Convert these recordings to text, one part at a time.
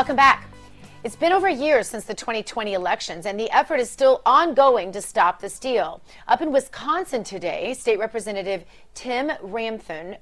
Welcome back. It's been over a year since the 2020 elections, and the effort is still ongoing to stop the steal. Up in Wisconsin today, State Representative Tim Ramthun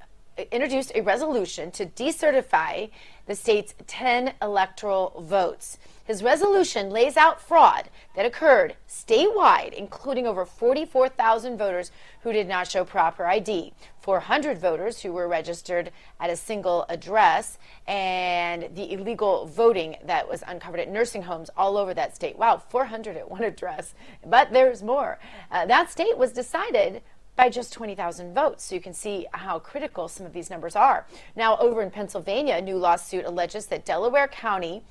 introduced a resolution to decertify the state's 10 electoral votes. His resolution lays out fraud that occurred statewide, including over 44,000 voters who did not show proper ID, 400 voters who were registered at a single address, and the illegal voting that was uncovered at nursing homes all over that state. Wow, 400 at one address, but there's more. That state was decided by just 20,000 votes. So you can see how critical some of these numbers are. Now, over in Pennsylvania, a new lawsuit alleges that Delaware County,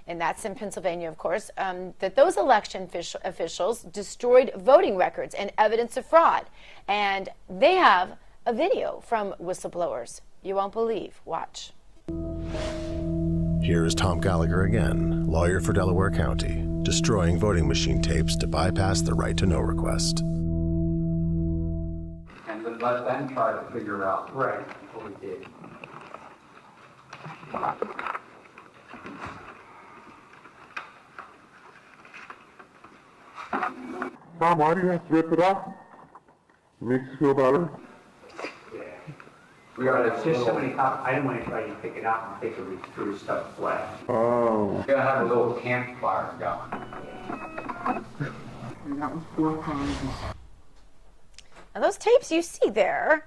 and that's in Pennsylvania, of course, that those election officials destroyed voting records and evidence of fraud. And they have a video from whistleblowers. You won't believe. Watch. Here's Tom Gallagher again, lawyer for Delaware County, destroying voting machine tapes to bypass the right to know request. And then let them try to figure out what we did. Tom, why do you have to rip it off? It makes you feel better? Yeah. It's just so many, I don't want to try to pick it up and take it through stuff flat. Oh. We're gonna have a little campfire going. And that was 4 times. Now, those tapes you see there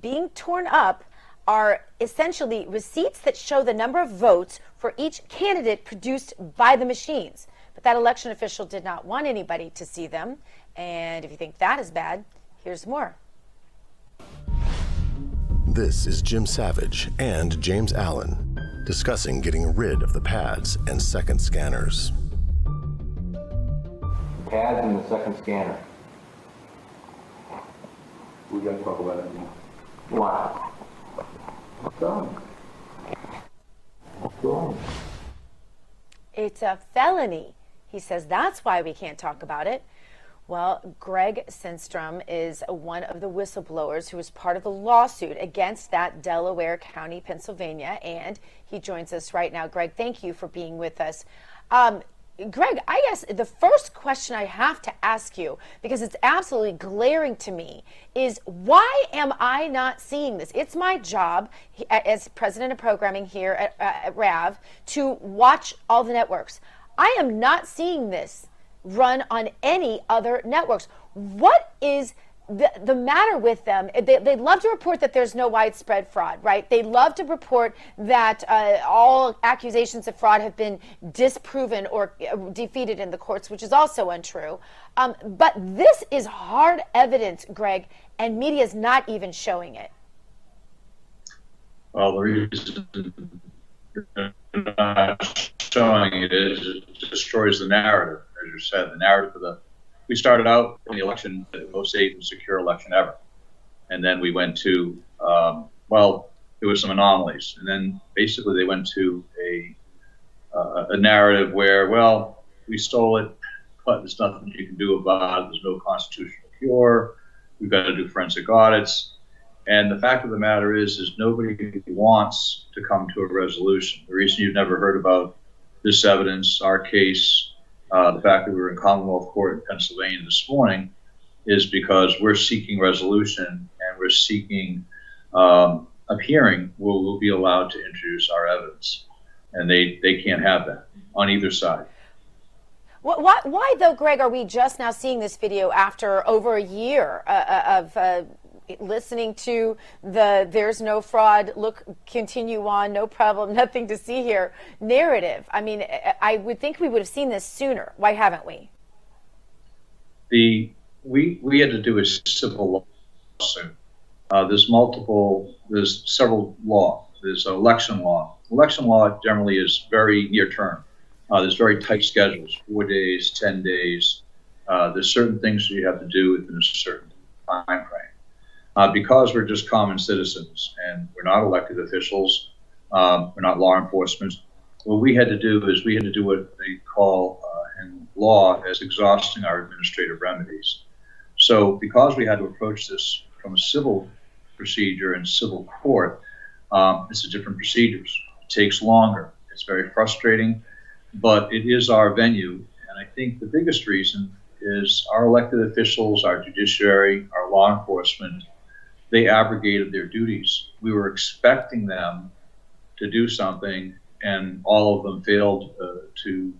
being torn up are essentially receipts that show the number of votes for each candidate produced by the machines. But that election official did not want anybody to see them. And if you think that is bad, here's more. This is Jim Savage and James Allen discussing getting rid of the pads and second scanners. Pads and the second scanner. We got to talk about it now. Wow. What's done? What's done? It's a felony. He says that's why we can't talk about it. Well, Greg Sundstrom is one of the whistleblowers who was part of the lawsuit against that Delaware County, Pennsylvania, and he joins us right now. Greg, thank you for being with us. Greg, I guess the first question I have to ask you, because it's absolutely glaring to me, is why am I not seeing this? It's my job as president of programming here at RAV to watch all the networks. I am not seeing this run on any other networks. What is the matter with them? They love to report that there's no widespread fraud, right? They love to report that all accusations of fraud have been disproven or defeated in the courts, which is also untrue. But this is hard evidence, Greg, and media is not even showing it. Well, the reason they're not showing it is it destroys the narrative. As you said, the narrative of we started out in the election, the most safe and secure election ever. And then we went to, well, there were some anomalies. And then basically they went to a narrative where, well, we stole it, but there's nothing you can do about it. There's no constitutional cure. We've got to do forensic audits. And the fact of the matter is nobody wants to come to a resolution. The reason you've never heard about this evidence, our case, the fact that we were in Commonwealth Court in Pennsylvania this morning is because we're seeking resolution and we're seeking a hearing where we'll be allowed to introduce our evidence. And they can't have that on either side. Why, though, Greg, are we just now seeing this video after over a year of listening to the "there's no fraud, look, continue on, no problem, nothing to see here" narrative? I mean, I would think we would have seen this sooner. Why haven't we? We had to do a civil lawsuit. There's several laws. There's election law. Election law generally is very near term. There's very tight schedules, 4 days, 10 days. There's certain things that you have to do within a certain time frame. Because we're just common citizens and we're not elected officials, we're not law enforcement, what we had to do is we had to do what they call in law as exhausting our administrative remedies. So because we had to approach this from a civil procedure and civil court, it's a different procedures. It takes longer. It It's very frustrating, but it is our venue. And I think the biggest reason is our elected officials, our judiciary, our law enforcement, they abrogated their duties. We were expecting them to do something, and all of them failed to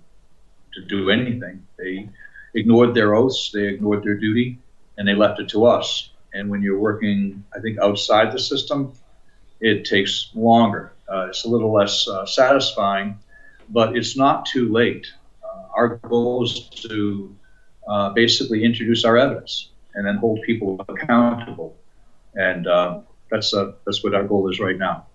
do anything. They ignored their oaths, they ignored their duty, and they left it to us. And when you're working, I think, outside the system, it takes longer. It's a little less satisfying, but it's not too late. Our goal is to basically introduce our evidence and then hold people accountable. And that's what our goal is right now.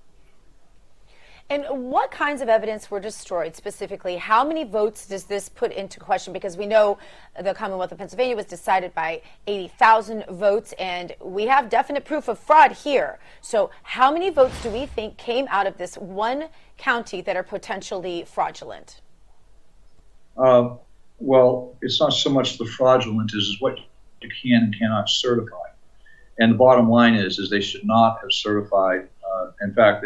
And what kinds of evidence were destroyed specifically? How many votes does this put into question? Because we know the Commonwealth of Pennsylvania was decided by 80,000 votes, and we have definite proof of fraud here. So how many votes do we think came out of this one county that are potentially fraudulent? Well, it's not so much the fraudulent as what you can and cannot certify. And the bottom line is they should not have certified. In fact,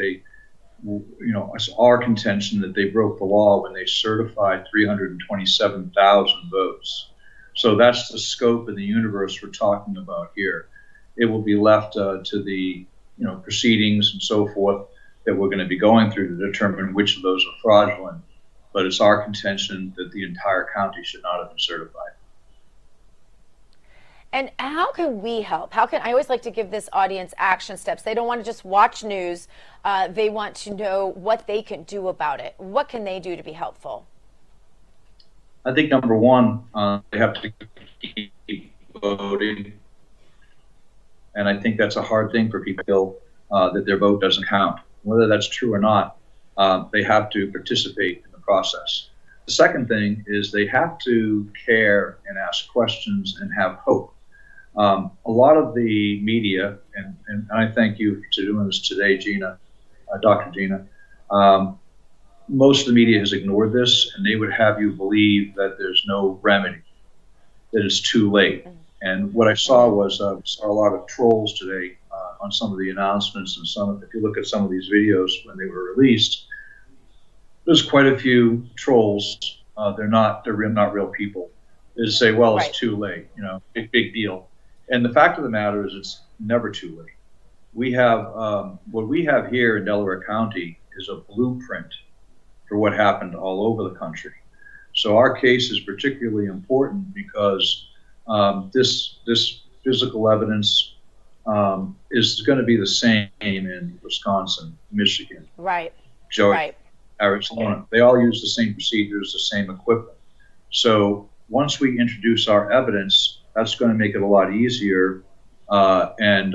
it's our contention that they broke the law when they certified 327,000 votes. So that's the scope of the universe we're talking about here. It will be left to the proceedings and so forth that we're going to be going through to determine which of those are fraudulent. But it's our contention that the entire county should not have been certified. And how can we help? I always like to give this audience action steps. They don't want to just watch news. They want to know what they can do about it. What can they do to be helpful? I think number one, they have to keep voting. And I think that's a hard thing for people that their vote doesn't count. Whether that's true or not, they have to participate in the process. The second thing is they have to care and ask questions and have hope. A lot of the media, and I thank you for doing this today, Gina, Dr. Gina, most of the media has ignored this, and they would have you believe that there's no remedy, that it's too late. And what I saw was a lot of trolls today on some of the announcements, and if you look at some of these videos when they were released, there's quite a few trolls. They're not real people. They just say, well, it's too late, big deal. And the fact of the matter is it's never too late. We have, what we have here in Delaware County is a blueprint for what happened all over the country. So our case is particularly important because this physical evidence is going to be the same in Wisconsin, Michigan, Georgia, Arizona. They all use the same procedures, the same equipment. So once we introduce our evidence, that's going to make it a lot easier and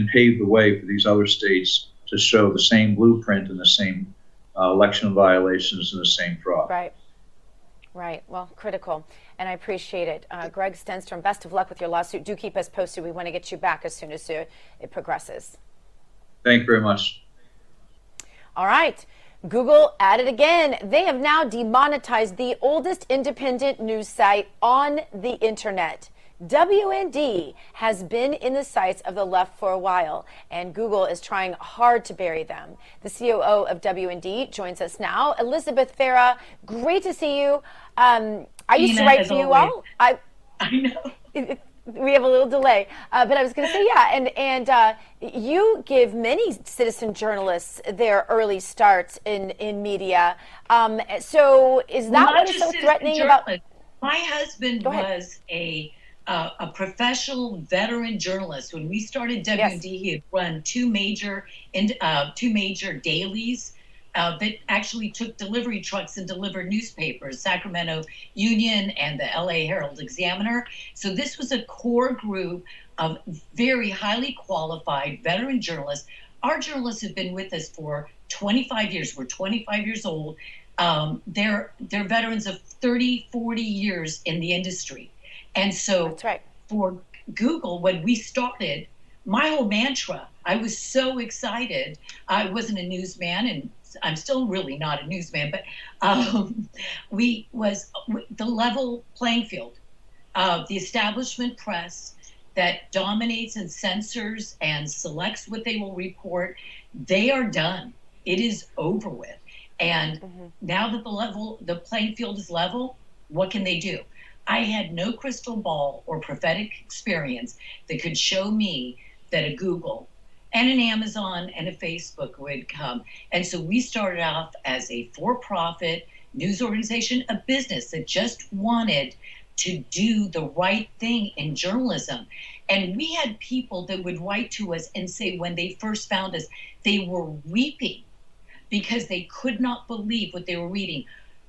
pave the way for these other states to show the same blueprint and the same election violations and the same fraud. Right. Well, critical. And I appreciate it. Greg Stenstrom, best of luck with your lawsuit. Do keep us posted. We want to get you back as soon as it progresses. Thank you very much. All right. Google at it again. They have now demonetized the oldest independent news site on the internet. WND has been in the sights of the left for a while, and Google is trying hard to bury them. The COO of WND joins us now. Elizabeth Farah, great to see you. I used to write for you all. I know. We have a little delay, but I was going to say, and you give many citizen journalists their early starts in media. So is that what is so threatening about? My husband was a professional veteran journalist. When we started WND, he had run two major dailies that actually took delivery trucks and delivered newspapers, Sacramento Union and the LA Herald Examiner. So this was a core group of very highly qualified veteran journalists. Our journalists have been with us for 25 years. We're 25 years old. They're veterans of 30, 40 years in the industry. And so for Google, when we started, my whole mantra, I was so excited. I wasn't a newsman, and I'm still really not a newsman, but the level playing field of the establishment press that dominates and censors and selects what they will report. They are done. It is over with. And now that the playing field is level, what can they do? I had no crystal ball or prophetic experience that could show me that a Google and an Amazon and a Facebook would come. And so we started off as a for-profit news organization, a business that just wanted to do the right thing in journalism. And we had people that would write to us and say when they first found us, they were weeping because they could not believe what they were reading.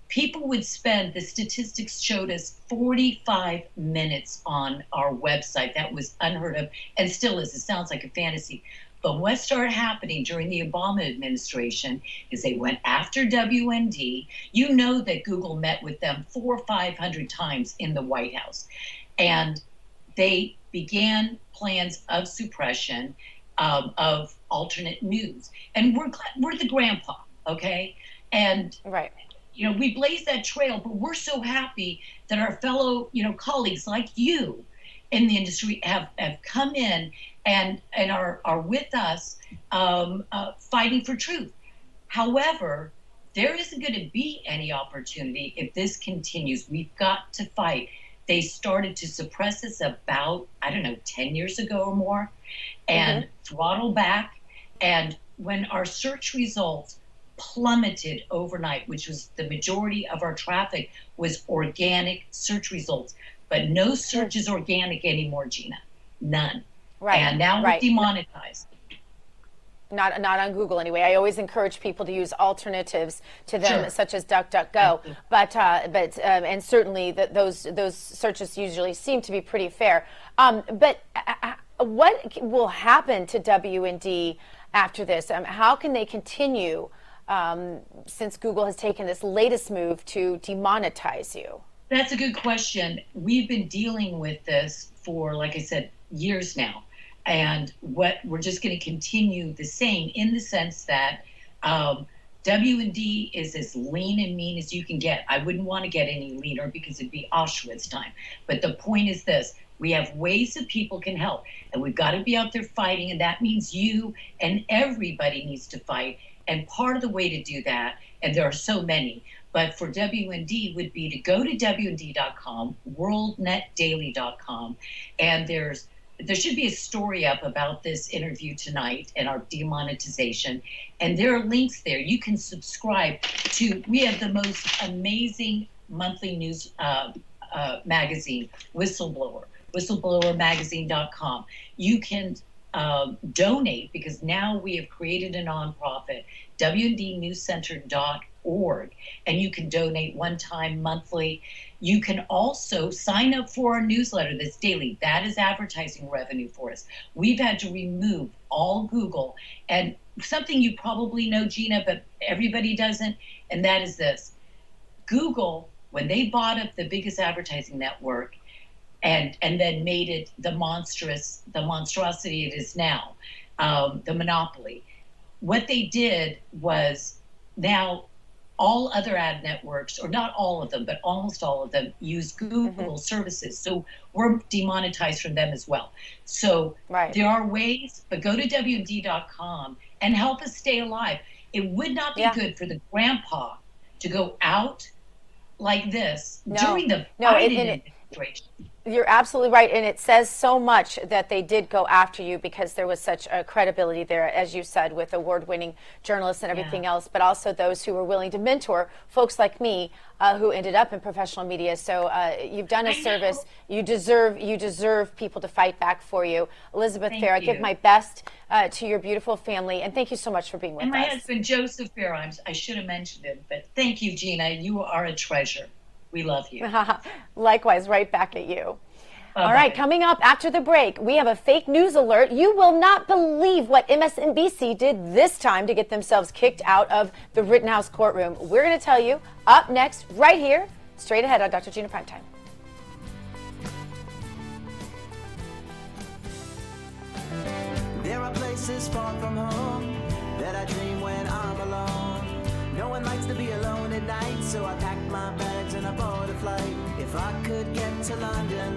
People would spend, the statistics showed us, 45 minutes on our website. That was unheard of, and still is. It sounds like a fantasy. But what started happening during the Obama administration is they went after WND. You know that Google met with them 400 or 500 times in the White House. And they began plans of suppression of alternate news. And we're the grandpa, okay? And Right. you know, we blazed that trail, but we're so happy that our fellow, you know, colleagues like you in the industry have come in and are with us fighting for truth. However, there isn't going to be any opportunity if this continues. We've got to fight. They started to suppress us about, 10 years ago or more, and throttle back. And when our search results plummeted overnight, which was the majority of our traffic was organic search results, but no search is organic anymore, Gina, none. Right. And now we're demonetized. Not on Google anyway. I always encourage people to use alternatives to them, such as DuckDuckGo. But and certainly those searches usually seem to be pretty fair. But what will happen to W&D after this? How can they continue since Google has taken this latest move to demonetize you? That's a good question. We've been dealing with this for, like I said, years now. And what we're just going to continue the same in the sense that W&D is as lean and mean as you can get. I wouldn't want to get any leaner because it'd be Auschwitz time. But the point is this. We have ways that people can help. And we've got to be out there fighting. And that means you and everybody needs to fight. And part of the way to do that, and there are so many, but for W&D would be to go to WND.com, worldnetdaily.com, and there should be a story up about this interview tonight and our demonetization. And there are links there. You can subscribe to, we have the most amazing monthly news magazine, Whistleblower, whistleblowermagazine.com. You can donate because now we have created a nonprofit, WNDnewscenter.org, and you can donate one time monthly. You can also sign up for our newsletter that's daily. That is advertising revenue for us. We've had to remove all Google, and something you probably know, Gina, but everybody doesn't, and that is this. Google, when they bought up the biggest advertising network and then made it the monstrosity it is now, the monopoly, what they did was now all other ad networks, or not all of them, but almost all of them, use Google services. So we're demonetized from them as well. So there are ways, but go to WND.com and help us stay alive. It would not be good for the grandpa to go out like this during the Biden administration. You're absolutely right, and it says so much that they did go after you because there was such a credibility there, as you said, with award-winning journalists and everything else, but also those who were willing to mentor folks like me who ended up in professional media. So you've done a service. You deserve people to fight back for you. Elizabeth Farah, give my best to your beautiful family, and thank you so much for being with us. And my husband, Joseph Farah, I should have mentioned him, but thank you, Gina. You are a treasure. We love you. Likewise, right back at you. Bye-bye. All right, coming up after the break, we have a fake news alert. You will not believe what MSNBC did this time to get themselves kicked out of the Rittenhouse courtroom. We're going to tell you up next, right here, straight ahead on Dr. Gina Primetime. There are places far from home that I dream when I'm alone. No one likes to be alone at night, so I packed my bags and I bought a flight. If I could get to London